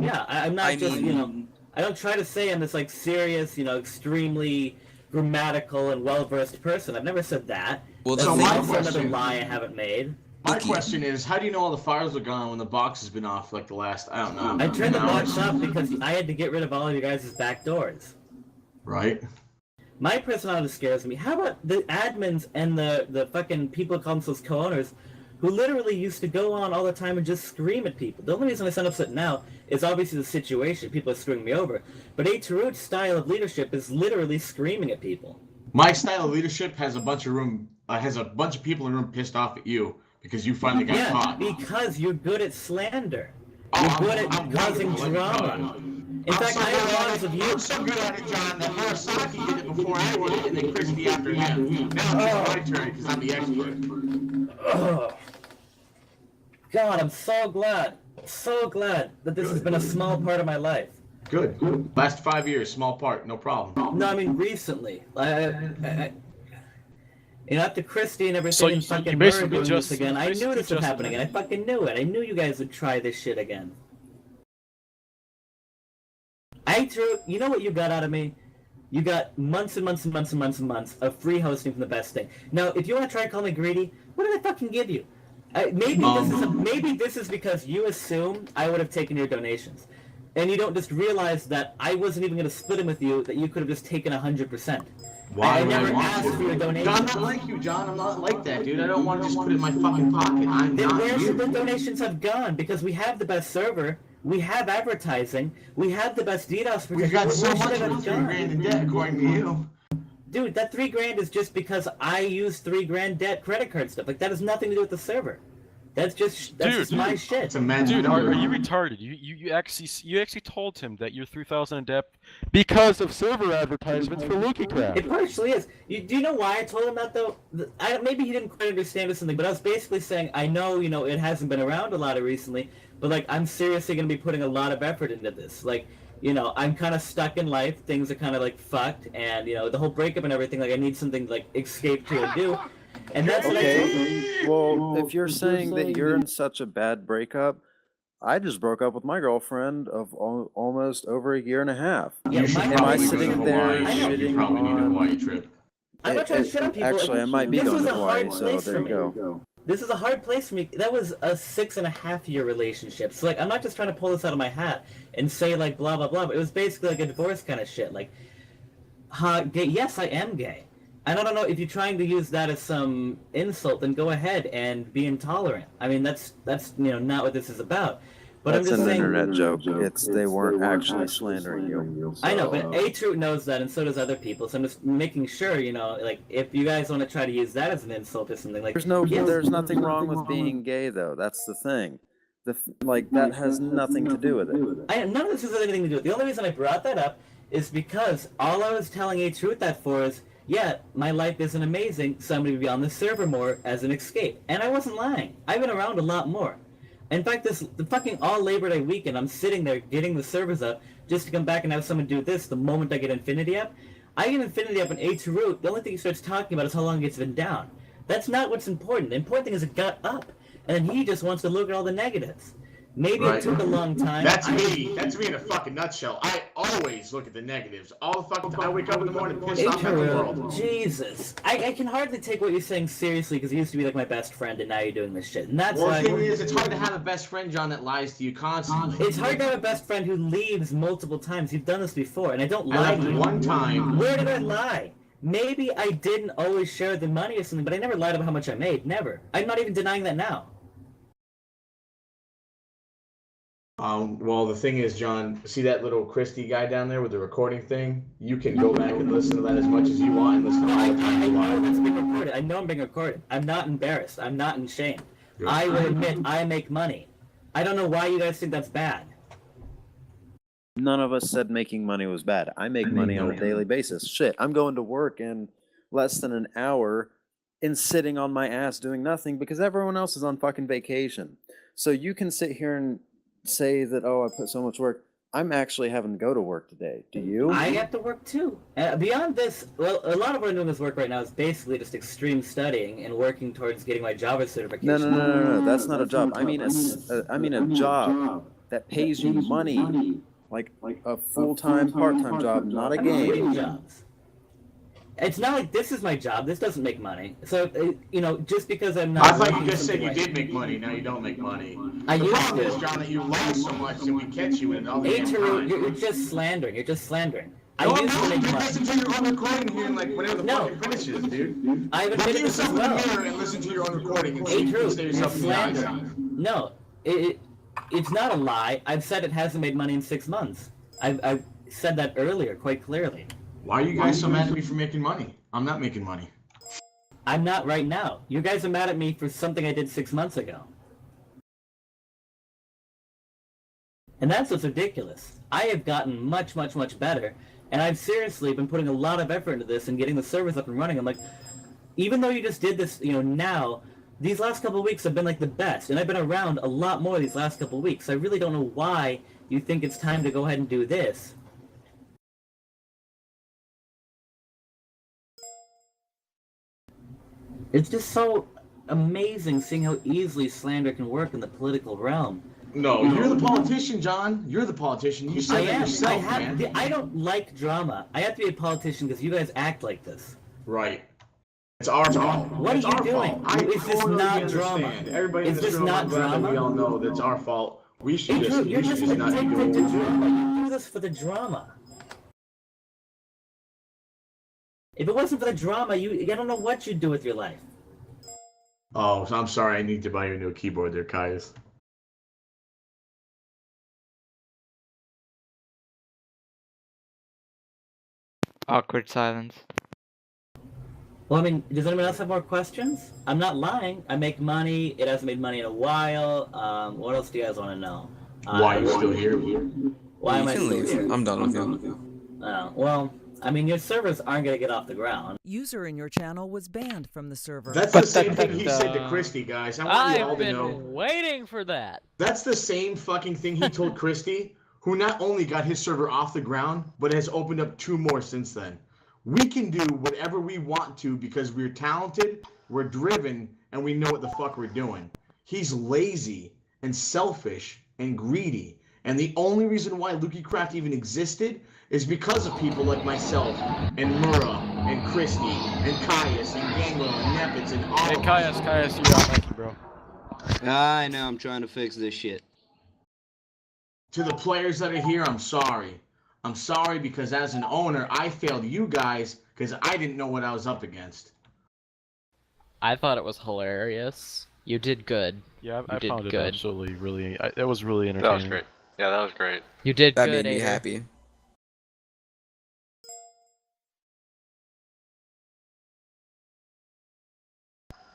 Yeah, I'm not I just mean, I don't try to say I'm this like serious, extremely grammatical and well-versed person. I've never said that. Well, That's so the my thing, another lie I haven't made. My Lucky. question is, how do you know all the files are gone when the box has been off like the last, I don't know. I turned the an box hour? off because I had to get rid of all of you guys' back doors. Right. My personality scares me. How about the admins and the fucking people who call themselves co-owners who literally used to go on all the time and just scream at people? The only reason I sound upset now is obviously the situation. People are screwing me over. But A. Tarut's style of leadership is literally screaming at people. My style of leadership has a bunch of people in the room pissed off at you because you finally got caught. Because you're good at slander. Oh, You're good at I'm causing wonderful. drama. In fact, I have lots of you. I'm so good at it, John, that Harasaki did it before I did it, and then Christy after him. Now it's my turn because I'm the expert. Oh. God, I'm so glad that this has been a small part of my life. Good. Last 5 years, small part, no problem. No, I mean recently. After Christy and everything So and you fucking basically Murray doing just- this again, I knew basically this would just- happen again. I fucking knew it. I knew you guys would try this shit again. You know what you got out of me? You got months and months and months and months and months of free hosting from the best thing. Now, if you want to try and call me greedy, what did I fucking give you? Maybe this is because you assume I would have taken your donations. And you don't just realize that I wasn't even going to split them with you, that you could have just taken 100%. Why I would I never want asked to? for your donations. I'm not like you, John. I'm not like that, dude. I don't want to just put it in my fucking pocket. I'm Then not where should the you. donations have gone? Because we have the best server, we have advertising, we have the best DDoS protection. We've got so Where should much it have for 3 gone? grand in debt, according to you. Dude, that $3,000 is just because I use $3,000 debt credit card stuff. Like, that has nothing to do with the server. That's just my shit. It's a magic Dude, number. are you retarded? You actually told him that you're 3,000 in debt because of server advertisements for LukeyCraft. It partially is. Do you know why I told him that, though? Maybe he didn't quite understand or something, but I was basically saying, I know, it hasn't been around a lot of recently, but, like, I'm seriously going to be putting a lot of effort into this. Like, I'm kind of stuck in life. Things are kind of, like, fucked, and, the whole breakup and everything, like, I need something, like, escape to and do. And that's what I told him. Okay. Well, if you're saying that you're in such a bad breakup, I just broke up with my girlfriend of almost over a year and a half. Yeah, Am I sitting there You shitting probably need a on? Hawaii trip. I'm not trying to shit on people. Actually, I might be This going was to a hard Hawaii, so place there for you me. go. This is a hard place for me. That was a 6.5-year relationship. So, like, I'm not just trying to pull this out of my hat and say, like, blah, blah, blah. But it was basically, like, a divorce kind of shit. Like, gay. Yes, I am gay. And I don't know if you're trying to use that as some insult, then go ahead and be intolerant. I mean, that's not what this is about. But That's I'm just an saying, internet joke. They weren't actually slandering you. I know, but A-True knows that, and so does other people. So I'm just making sure, like, if you guys want to try to use that as an insult or something, like, There's nothing wrong with being gay, though. That's the thing. That has nothing to do with it. None of this has anything to do with it. The only reason I brought that up is because all I was telling A-Truth that for is, yeah, my life isn't amazing, so I'm going to be on the server more as an escape. And I wasn't lying. I've been around a lot more. In fact, the fucking all Labor Day weekend, I'm sitting there getting the servers up just to come back and have someone do this the moment I get Infinity up. I get Infinity up in A2 the only thing he starts talking about is how long it's been down. That's not what's important. The important thing is it got up. And then he just wants to look at all the negatives. Maybe it took a long time. That's me. That's me in a fucking nutshell. I always look at the negatives. All the fucking time. I wake up in the morning pissed off at the world. Jesus. I can hardly take what you're saying seriously because you used to be like my best friend and now you're doing this shit. And that's why. The thing is, it's hard to have a best friend, John, that lies to you constantly. It's hard to have a best friend who leaves multiple times. You've done this before, and I don't lie to you. One time. Where did I lie? Maybe I didn't always share the money or something, but I never lied about how much I made. Never. I'm not even denying that now. Well, the thing is, John, see that little Christie guy down there with the recording thing? You can go back and listen to that as much as you want and listen to all the time you I know want. that's being recorded. I know I'm being recorded. I'm not embarrassed. I'm not in shame. Good. I will admit I make money. I don't know why you guys think that's bad. None of us said making money was bad. I make money on a daily basis. Shit, I'm going to work in less than an hour and sitting on my ass doing nothing because everyone else is on fucking vacation. So you can sit here and say that, oh, I put so much work. I'm actually having to go to work today. Do you? I have to work too. Beyond this, well, a lot of what I'm doing this work right now is basically just extreme studying and working towards getting my Java certification. No. That's not a job. I mean a job that pays you money Like a full-time, part-time job, not a game. Jobs. It's not like this is my job. This doesn't make money. So, you know, just because I'm not. I thought you just said you did make money. Now you don't make money. I the used problem to. is, John, that you lie so much that we catch you in all the Hey, damn Taru, time. you're just slandering. You're just slandering. No, I used to make you money. listen to your own recording here and like whenever the fuck it finishes, dude. I've Look at admitted this as yourself in well. the mirror and listen to your own recording and Hey, see Drew, stare yourself in the eyes. No, it's not a lie. I've said it hasn't made money in 6 months. I've said that earlier, quite clearly. Why are you guys so mad at me for making money? I'm not making money. I'm not right now. You guys are mad at me for something I did 6 months ago. And that's what's ridiculous. I have gotten much, much, much better, and I've seriously been putting a lot of effort into this and getting the servers up and running. I'm like, even though you just did this, you know, now, these last couple of weeks have been like the best, and I've been around a lot more these last couple of weeks. So I really don't know why you think it's time to go ahead and do this. It's just so amazing seeing how easily slander can work in the political realm. No, you're the politician, John. You're the politician. You said that yourself, man. I don't like drama. I have to be a politician because you guys act like this. Right. It's our fault. What it's are you our doing? Fault. Is this not drama? Understand. Everybody in Is this this room, not I'm glad that drama? we all know that's our fault. We should Hey, just, Drew, you're we should just just not be addicted doing to what we're doing. drama. You do this for the drama. If it wasn't for the drama, I don't know what you'd do with your life. Oh, I'm sorry. I need to buy you a new keyboard there, Caius. Awkward silence. Well, I mean, does anyone else have more questions? I'm not lying. I make money. It hasn't made money in a while. What else do you guys want to know? Why are you still here? Why am You I can still leave. here? I'm done with you. Well, I mean, your servers aren't going to get off the ground. User in your channel was banned from the server. That's the same thing he said to Christy, guys. I want you all to know. Waiting for that. That's the same fucking thing he told Christy, who not only got his server off the ground, but has opened up 2 more since then. We can do whatever we want to because we're talented, we're driven, and we know what the fuck we're doing. He's lazy and selfish and greedy. And the only reason why LukeyCraft even existed is because of people like myself and Mura and Christy and Caius and Gango and Nepitz and all. Hey, Caius, you got Mikey, bro. I know, I'm trying to fix this shit. To the players that are here, I'm sorry. I'm sorry because as an owner, I failed you guys because I didn't know what I was up against. I thought it was hilarious. You did good. Yeah, I You did found it good. absolutely really. It was really entertaining. That was great. Yeah, that was great. You did That good, made me Ader. happy.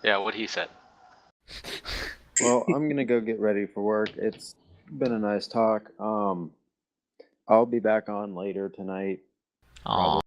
Yeah, what he said. Well, I'm gonna go get ready for work. It's been a nice talk. I'll be back on later tonight. Aw.